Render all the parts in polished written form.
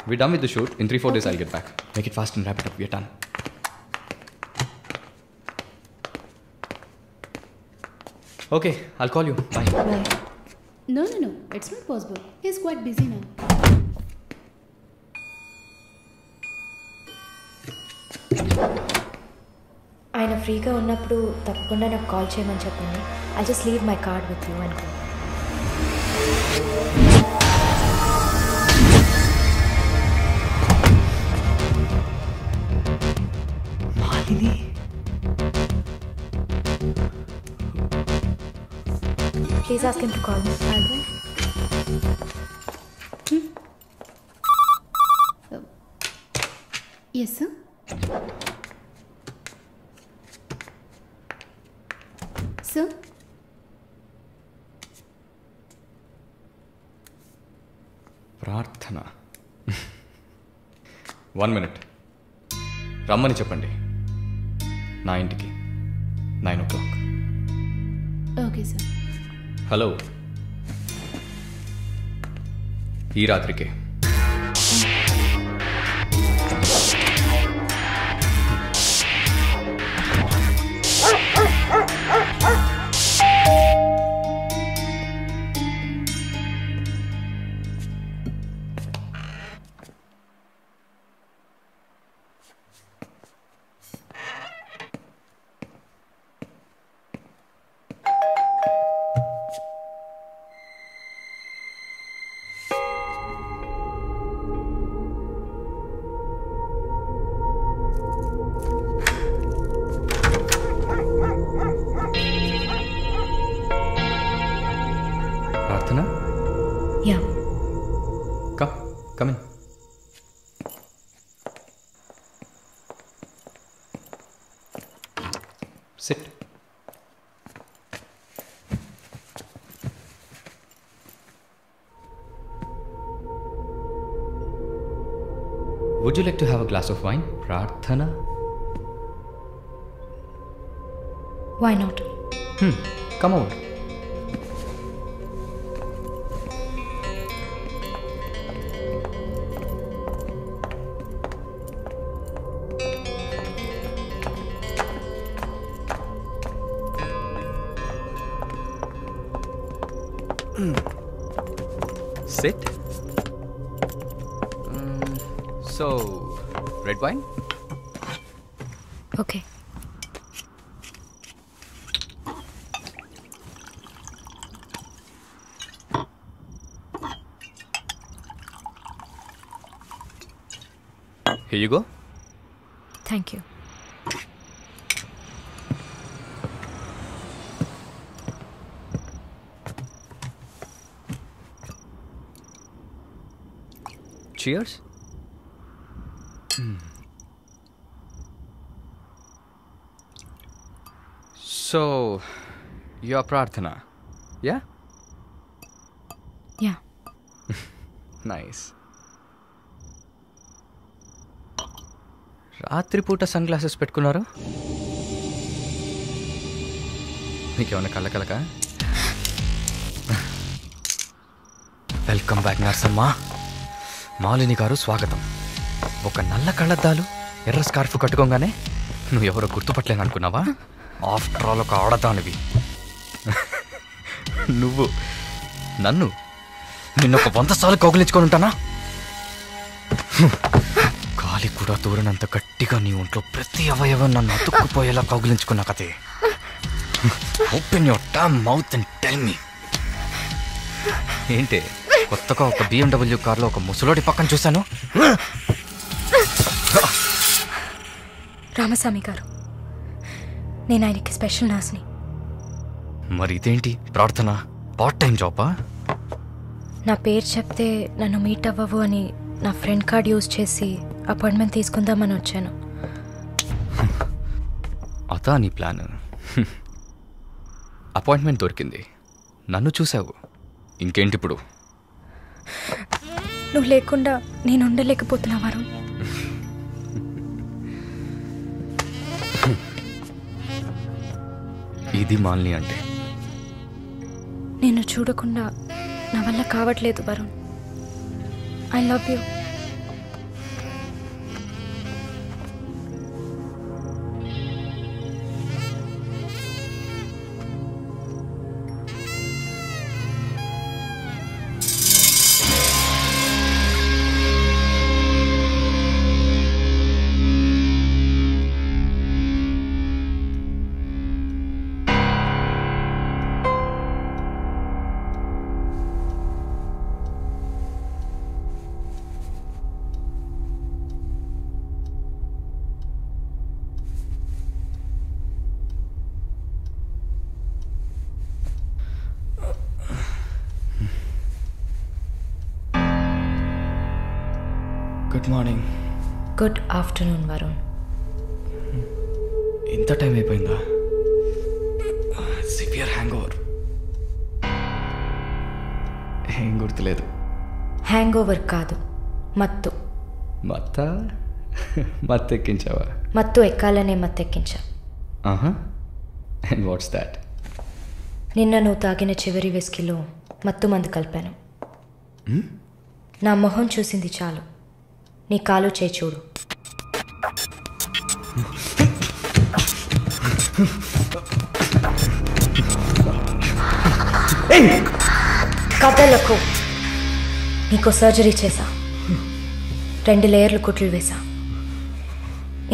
We're done with the shoot. In 3-4 days, I'll get back. Make it fast and wrap it up. We're done. Okay, I'll call you. Bye. Bye. No. It's not possible. He's quite busy now. ఆయన ఫ్రీగా ఉన్నప్పుడు తప్పకుండా నాకు call చేయమని చెప్పండి. I just leave my card with you అనుకో. Malini please ask him to call me. Yes, sir. Sir? ప్రార్థన 1 minute. రమ్మని చెప్పండి నా ఇంటికి 9 o'clock. Okay, sir. హలో, ఈ రాత్రికే. ప్రార్థన, yeah, come in. Sit. Would you like to have a glass of wine, Prarthana? Why not? Come over. Sit. So, red wine? Okay. Here you go. Thank you. Cheers. So, you're Prarthana, yeah? Yeah. Nice. రాత్రిపూట sun glasses పెట్టుకున్నారు? మీకేమన్నా కళ్ళకలక? Welcome back Narsamma. Malini garu స్వాగతం. ఒక నల్ల కళ్ళద్దాలు, ఎర్ర scarf కట్టుకోగానే నువ్వు ఎవరో గుర్తుపట్టలేను అనుకున్నావా? ఆఫ్టర్ ఆల్ ఒక ఆడదానివి. నువ్వు నన్ను నిన్నొక 100 సార్లు కౌగిలించుకొని ఉంటానా? గాలి కూడా దూరనంత గట్టిగా నీ ఒంట్లో ప్రతి అవయవం నన్ను అతుక్కుపోయేలా కౌగిలించుకున్నా కదే. Open your damn mouth and tell me. ఏంటి కొత్తగా ఒక BMW కార్లో ఒక ముసలోడి పక్కన చూశాను? రామస్వామి గారు, నేను ఆయనకి స్పెషల్ నర్స్ని. మరి ఇదేంటి ప్రార్థన? పార్ట్ టైం జాబా? నా పేరు చెప్తే నన్ను మీట్ అవ్వవు అని నా ఫ్రెండ్ కార్డ్ యూజ్ చేసి అపాయింట్మెంట్ తీసుకుందామని వచ్చాను. అదా నీ ప్లాన్? అపాయింట్మెంట్ దొరికింది, నన్ను చూసావు, ఇంకేంటి ఇప్పుడు? నువ్వు లేకుండా నేను ఉండలేకపోతున్నా వరుణ్. ఇది మాలిని అంటే. నేను చూడకుండా నా వల్ల కావట్లేదు Varun. I love you. Good morning. Good afternoon Varun. ఇంత టైం అయిపోయిందా? Severe hangover. ఏం గుర్తులేదు. హ్యాంగ్ ఓవర్ కాదు, మత్తు. మత్తు ఎక్కించావా? మత్తు ఎక్కాలనే మత్తెక్కించా. And what's that? నిన్న నువ్వు తాగిన చివరి విస్కీలో మత్తు మందు కలిపాను. నా మొహం చూసింది చాలు, నీ కాలు చేయి చూడు. కథలకు నీకు సర్జరీ చేశా, 2 లేయర్లు కుట్లు వేసా.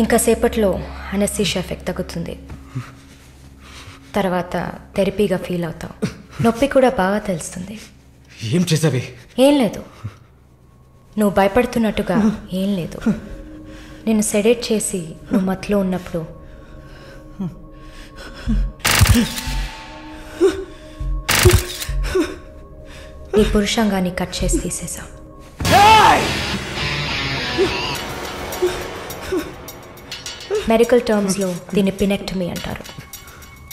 ఇంకా సేపట్లో అనెస్థీషియా ఎఫెక్ట్ తగ్గుతుంది. తర్వాత థెరపీగా ఫీల్ అవుతావు. నొప్పి కూడా బాగా తెలుస్తుంది. ఏం చేసావి? ఏం లేదు, నువ్వు భయపడుతున్నట్టుగా ఏం లేదు. నేను సెడేట్ చేసి నువ్వు మత్తులో ఉన్నప్పుడు నీ పురుషాంగాన్ని కట్ చేసి తీసేసా. మెడికల్ టర్మ్స్లో దీన్ని పినెక్టమీ అంటారు.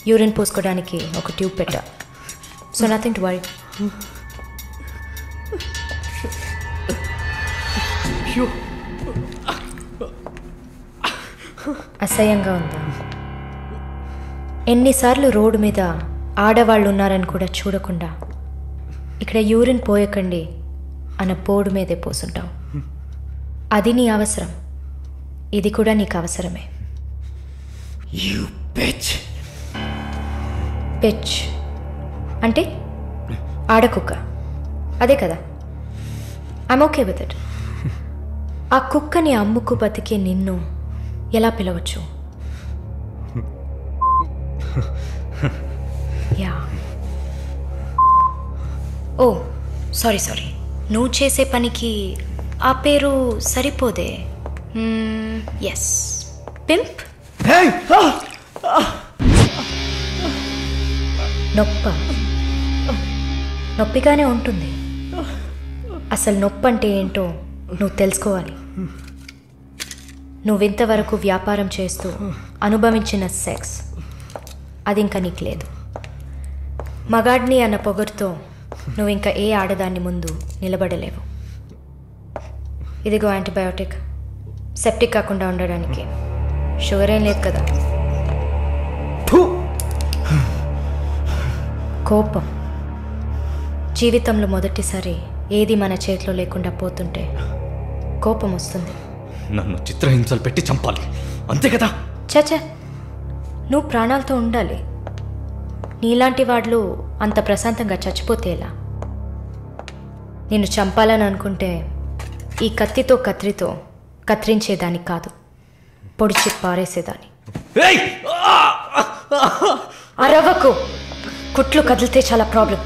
యూరిన్ పోసుకోవడానికి ఒక ట్యూబ్ పెట్టా. So nothing to worry. అసహ్యంగా ఉందా? ఎన్నిసార్లు రోడ్డు మీద ఆడవాళ్ళు ఉన్నారని కూడా చూడకుండా ఇక్కడ యూరిన్ పోయకండి అన్న బోర్డు మీదే పోసుంటావు. అది నీ అవసరం, ఇది కూడా నీకు అవసరమే. పిచ్ అంటే ఆడకుక్క, అదే కదా? I'm okay with it. ఆ కుక్కని అమ్ముకు బతికే నిన్ను ఎలా పిలవచ్చు? యా. ఓ సారీ, నువ్వు చేసే పనికి ఆ పేరు సరిపోదే. Yes, pimp. నొప్పిగానే ఉంటుంది. అసలు నొప్పి అంటే ఏంటో నువ్వు తెలుసుకోవాలి. నువ్వింతవరకు వ్యాపారం చేస్తూ అనుభవించిన సెక్స్ అది ఇంకా నీకు లేదు. మగాడ్ని అన్న పొగరుతో నువ్వు ఇంకా ఏ ఆడదాన్ని ముందు నిలబడలేవు. ఇదిగో యాంటీబయోటిక్, సెప్టిక్ కాకుండా ఉండడానికి. షుగర్ ఏం లేదు కదా? కోపం. జీవితంలో మొదటిసారి ఏది మన చేతిలో లేకుండా పోతుంటే కోపం వస్తుంది. నన్ను చిత్రహింసలు పెట్టి చంపాలి, అంతే కదా? చచ్చా, నువ్వు ప్రాణాలతో ఉండాలి. నీలాంటి వాళ్ళు అంత ప్రశాంతంగా చచ్చిపోతే ఎలా? నిన్ను చంపాలని అనుకుంటే ఈ కత్తితో కత్తిరించేదాన్ని కాదు, పొడిచి పారేసేదాన్ని. అరవకు, కుట్లు కదిలితే చాలా ప్రాబ్లం.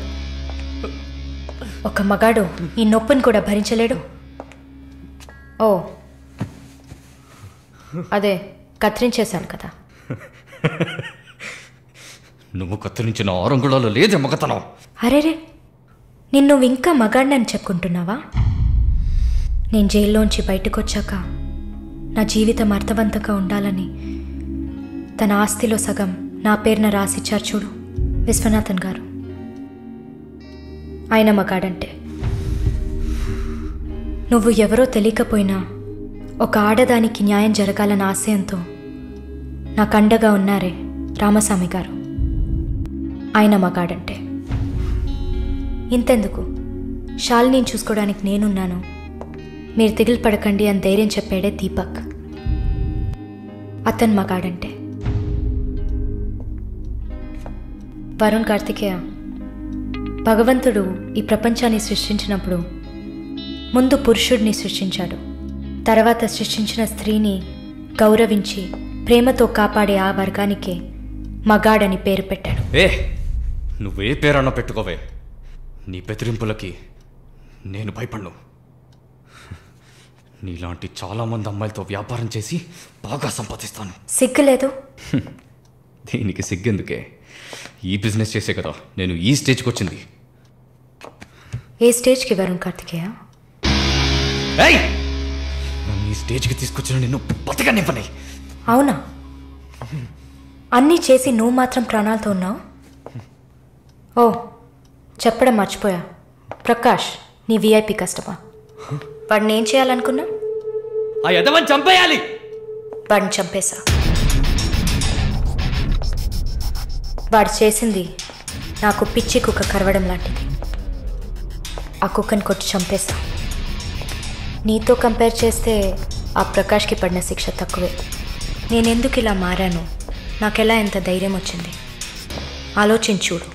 ఒక మగాడు ఈ నొప్పిని కూడా భరించలేడు. ఓ అదే కత్తిరించేశాను కదా. నువ్వు కత్తిరించిన ఆరంగుళాలు లేదే మగతనం. అరేరే, నిన్ను ఇంకా మగాడినని చెప్పుకుంటున్నావా? నేను జైల్లోంచి బయటకు వచ్చాక నా జీవితం అర్థవంతంగా ఉండాలని తన ఆస్తిలో సగం నా పేరున రాసిచ్చారు చూడు విశ్వనాథన్ గారు. ఆయన మగాడంటే. నువ్వు ఎవరో తెలియకపోయినా ఒక ఆడదానికి న్యాయం జరగాలన్న ఆశయంతో నాకు అండగా ఉన్నారే రామస్వామి గారు, ఆయన మగాడంటే. ఇంతెందుకు, శాలిని చూసుకోవడానికి నేనున్నాను, మీరు దిగులు పడకండి అని ధైర్యం చెప్పాడే దీపక్, అతను మగాడంటే. వరుణ్ కార్తికేయ, భగవంతుడు ఈ ప్రపంచాన్ని సృష్టించినప్పుడు ముందు పురుషుడిని సృష్టించాడు. తర్వాత సృష్టించిన స్త్రీని గౌరవించి ప్రేమతో కాపాడే ఆ వర్గానికే మగాడని పేరు పెట్టాడు. నువ్వే పేరన్నా పెట్టుకోవే, నీ బెదిరింపులకి నేను భయపడను. నీలాంటి చాలామంది అమ్మాయిలతో వ్యాపారం చేసి బాగా సంపాదిస్తాను. సిగ్గులేదు? దీనికి సిగ్గెందుకే? ఈ బిజినెస్ చేసే కదా నేను ఈ స్టేజ్కి వచ్చింది. ఏ స్టేజ్కి వరుణ్ కార్తికేయ? ఈ స్టేజ్కి తీసుకొచ్చిన నిన్ను బతకనివ్వని. అవునా? అన్నీ చేసి నువ్వు మాత్రం ప్రాణాలతో ఉన్నావు? ఓ చెప్పడం మర్చిపోయా, ప్రకాష్ నీ విఐపి కస్టమర్. వాడిని ఏం చేయాలనుకున్నా? ఆ యదవని చంపేయాలి. వాడిని చంపేశా. వాడు చేసింది నాకు పిచ్చి కుక్క కరవడం లాంటిది. ఆ కుక్కని కొట్టి చంపేశా. నీతో కంపేర్ చేస్తే ఆ ప్రకాష్కి పడిన శిక్ష తక్కువే. నేనెందుకు ఇలా మారాను, నాకెలా ఎంత ధైర్యం వచ్చింది ఆలోచించూడు.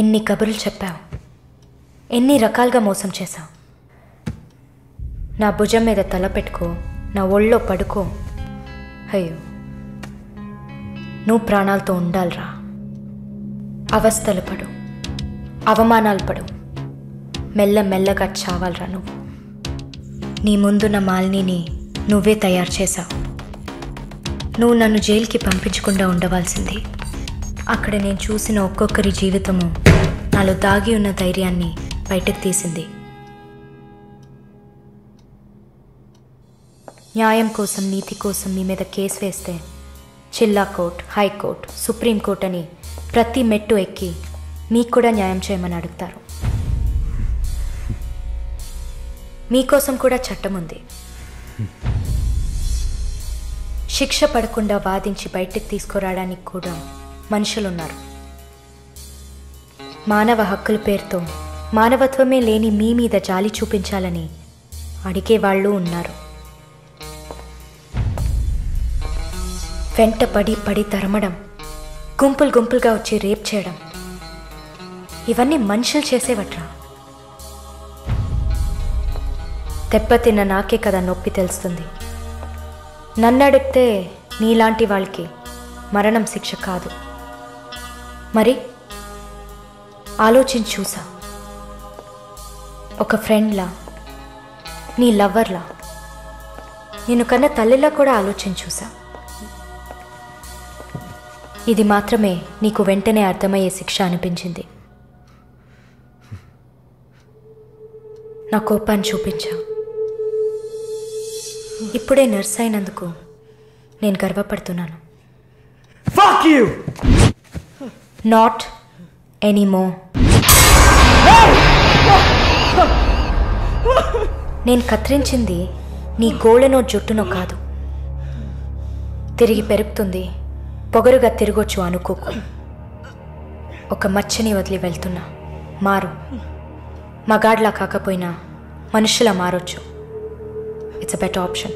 ఎన్ని కబుర్లు చెప్పావు, ఎన్ని రకాలుగా మోసం చేశావు. నా భుజం మీద తల పెట్టుకో, నా ఒళ్ళో పడుకో. అయ్యో, నువ్వు ప్రాణాలతో ఉండాలిరా. అవస్థలు పడు, అవమానాలు పడు, మెల్లమెల్లగా చావాలరా నువ్వు. నీ ముందున్న మాలిని నువ్వే తయారు చేశావు. నువ్వు నన్ను జైలుకి పంపించకుండా ఉండవలసింది. అక్కడ నేను చూసిన ఒక్కొక్కరి జీవితము నాలో దాగి ఉన్న ధైర్యాన్ని బయటకు తీసింది. న్యాయం కోసం, నీతి కోసం మీ మీద కేసు వేస్తే జిల్లా కోర్ట్, హైకోర్టు, సుప్రీంకోర్టు అని ప్రతి మెట్టు ఎక్కి మీకు కూడా న్యాయం చేయమని అడుగుతారు. మీకోసం కూడా చట్టం ఉంది. శిక్ష పడకుండా వాదించి బయటకు తీసుకురావడానికి కూడా మనుషులున్నారు. మానవ హక్కుల పేరుతో మానవత్వమే లేని మీ మీద జాలి చూపించాలని అడిగేవాళ్ళు ఉన్నారు. వెంట పడి పడి తరమడం, గుంపులు గుంపులుగా వచ్చి రేప్ చేయడం, ఇవన్నీ మనుషులు చేసేవట్రా. దెబ్బతిన్న నాకే కదా నొప్పి తెలుస్తుంది. నన్ను అడిగితే నీలాంటి వాళ్ళకి మరణం శిక్ష కాదు. మరి ఆలోచించి చూసా. ఒక ఫ్రెండ్లా, నీ లవర్లా, నేను కన్నా తల్లిలా కూడా ఆలోచించి చూసా. ఇది మాత్రమే నీకు వెంటనే అర్థమయ్యే శిక్ష అనిపించింది. నా కోపాన్ని చూపించా. ఇప్పుడే నర్స్ అయినందుకు నేను గర్వపడుతున్నాను. Fuck you! Not anymore. నేను కత్తిరించింది నీ గోళ్ళనో జుట్టునో కాదు. తిరిగి పెరుగుతుంది, పొగరుగా తిరగొచ్చు అనుకోకు. ఒక మచ్చని వదిలి వెళ్తున్నా. మారు. మగాడ్లా కాకపోయినా మనుషులా మారొచ్చు. It's a better option.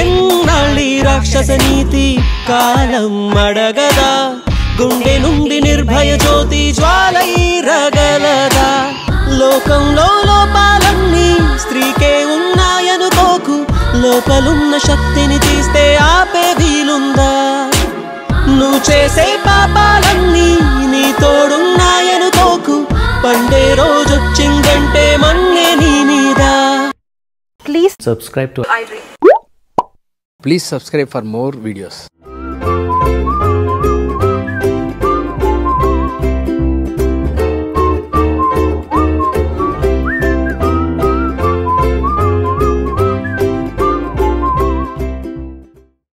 ఎన్నాళ్ళీ రాక్షస నీతి కాలం అడగదా, గుండె నుండి నిర్భయ జ్యోతి జ్వాలై రగలదా. లోకంలో లోపాలన్నీ స్త్రీకే ఉన్నాయనుకోకు, లోపలున్న శక్తిని తీస్తే ఆపే వీలుందా. నువ్వు చేసే పాపాలన్నీ నీ తోడున్నాయనుకోకు, పండే రోజొచ్చిందంటే మన్నే నీ మీద. Please subscribe for more videos.